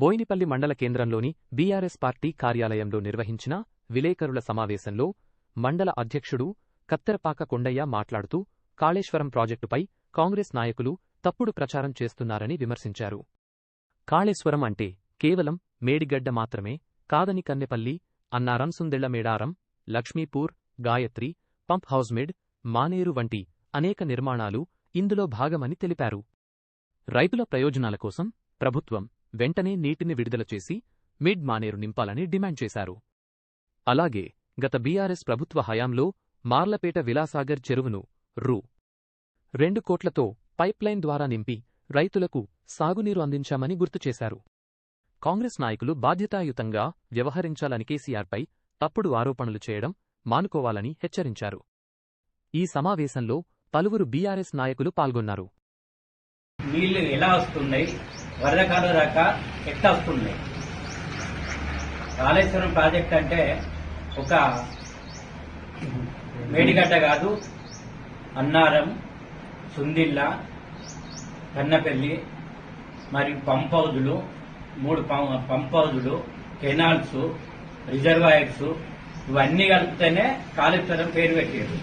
బోయినపల్లి మండల కేంద్రంలోని BRS party కార్యాలయంలో నిర్వహించిన విలేకరుల సమావేశంలో మండల అధ్యక్షుడు కత్తెరపాక కొండయ్య మాట్లాడుతూ కాళేశ్వరం ప్రాజెక్టుపై కాంగ్రెస్ నాయకులు తప్పుడు ప్రచారం చేస్తున్నారని విమర్శించారు. కాళేశ్వరం అంటే కేవలం మేడిగడ్డ మాత్రమే కాదని కన్నెపల్లి, అన్నారంసుందెళ్ల మేడారం, లక్ష్మీపూర్, గాయత్రి, పంప్ హౌస్మేడ్, మానేరు వంటి అనేక నిర్మాణాలు ఇందులో భాగమని తెలిపారు. రైతుల ప్రయోజనాల కోసం ప్రభుత్వం వెంటనే నీటిని విడుదల చేసి మిడ్ మానేరు నింపాలని డిమాండ్ చేశారు. అలాగే గత బీఆర్ఎస్ ప్రభుత్వ హయాంలో మార్లపేట విలాసాగర్ చెరువును రూ. 2 కోట్లతో పైప్లైన్ ద్వారా నింపి రైతులకు సాగునీరు అందించామని గుర్తుచేశారు. కాంగ్రెస్ నాయకులు బాధ్యతాయుతంగా వ్యవహరించాలని కేసీఆర్పై తప్పుడు ఆరోపణలు చేయడం మానుకోవాలని హెచ్చరించారు. ఈ సమావేశంలో పలువురు బీఆర్ఎస్ నాయకులు పాల్గొన్నారు. నీళ్లు ఎలా వస్తున్నాయి, వరదకాలం రాక ఎట్లా వస్తున్నాయి? కాళేశ్వరం ప్రాజెక్ట్ అంటే ఒక మేడిగడ్డ కాదు, అన్నారం, సుందిల్ల, కన్నపల్లి మరియు పంప్ హౌజులు, 3 పంప్ హౌజులు, కెనాల్స్, రిజర్వాయర్స్ ఇవన్నీ కలిపితేనే కాళేశ్వరం పేరు పెట్టారు.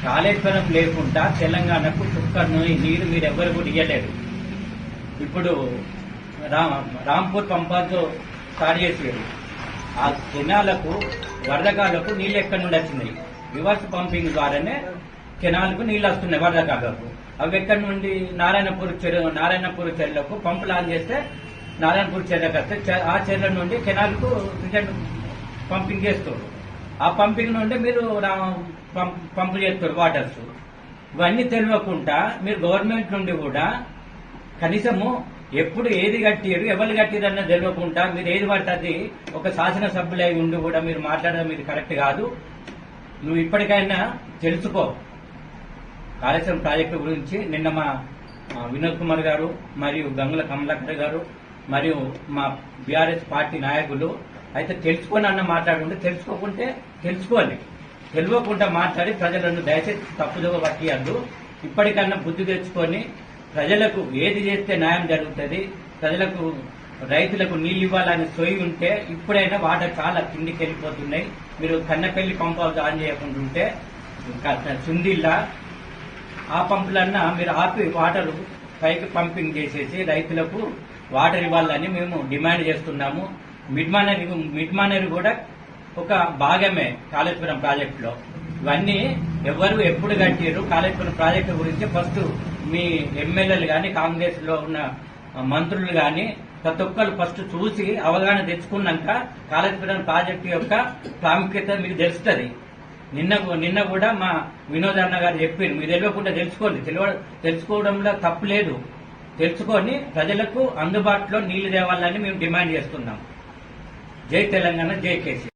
కాళేశ్వరం లేకుండా తెలంగాణకు చుక్కను నీరు మీరెవ్వరు కూడా ఇయ్యలేరు. ఇప్పుడు రాంపూర్ పంపాలతో స్టార్ట్ చేసారు. ఆ కెనాలకు వరదకాలకు నీళ్ళు ఎక్కడి నుండి వచ్చినాయి? రివర్స్ పంపింగ్ ద్వారానే కెనాలకు నీళ్లు వస్తున్నాయి వరదకాలకు. అవి ఎక్కడి నుండి నారాయణపూర్ చెరువులకు పంపులు ఆన్ చేస్తే నారాయణపూర్ చెర్లకు వస్తే ఆ చెర్ల నుండి కెనాల్కు రిటర్న్ పంపింగ్ చేస్తారు. ఆ పంపింగ్ నుండి మీరు పంపు చేస్తారు వాటర్స్. ఇవన్నీ తెలియకుండా మీరు గవర్నమెంట్ నుండి కూడా కనీసము ఎప్పుడు ఏది కట్టారు, ఎవరు కట్టిరన్న తెలియకుండా మీరు ఏది పడుతుంది ఒక శాసనసభ్యులై ఉండి కూడా మీరు మాట్లాడడం ఇది కరెక్ట్ కాదు. నువ్వు ఇప్పటికైనా తెలుసుకో. కాళేశ్వరం ప్రాజెక్టు గురించి నిన్న మా వినోద్ కుమార్ గారు మరియు గంగుల కమలాకర్ గారు మరియు మా బీఆర్ఎస్ పార్టీ నాయకులు అయితే తెలుసుకొని అన్న మాట్లాడుకుంటే తెలుసుకోకుంటే తెలుసుకోవాలి. తెలియకుండా మాట్లాడి ప్రజలను దయచేసి తప్పుదోవ పట్టియద్దు. ఇప్పటికన్నా బుద్ధి తెచ్చుకొని ప్రజలకు ఏది చేస్తే న్యాయం జరుగుతుంది, ప్రజలకు రైతులకు నీళ్లు ఇవ్వాలని సొయి ఉంటే ఇప్పుడైనా వాటర్ చాలా కిందికి వెళ్ళిపోతున్నాయి. మీరు కన్నపల్లి పంప్ హౌస్ ఆన్ చేయకుంటుంటే సుందిల్లా ఆ పంపులన్నా మీరు ఆపి వాటర్ పైకి పంపింగ్ చేసేసి రైతులకు వాటర్ ఇవ్వాలని మేము డిమాండ్ చేస్తున్నాము. మిడ్ మానేరు కూడా ఒక భాగమే కాళేశ్వరం ప్రాజెక్టులో. ఇవన్నీ ఎవరు ఎప్పుడు కట్టారు కాళేశ్వరం ప్రాజెక్టు గురించి ఫస్ట్ మీ ఎమ్మెల్యేలు కానీ కాంగ్రెస్ లో ఉన్న మంత్రులు కానీ ప్రతి ఒక్కరు ఫస్ట్ చూసి అవగాహన తెచ్చుకున్నాక కాళేశ్వరం ప్రాజెక్టు యొక్క ప్రాముఖ్యత మీకు తెలుస్తుంది. నిన్న కూడా మా వినోద్ అన్న గారు చెప్పారు, మీరు తెలియకుండా తెలుసుకోండి. తెలుసుకోవడంలో తప్పు లేదు. తెలుసుకొని ప్రజలకు అందుబాటులో నీళ్లు తేవాలని మేము డిమాండ్ చేస్తున్నాం. జై తెలంగాణ, జై కేసీఆర్.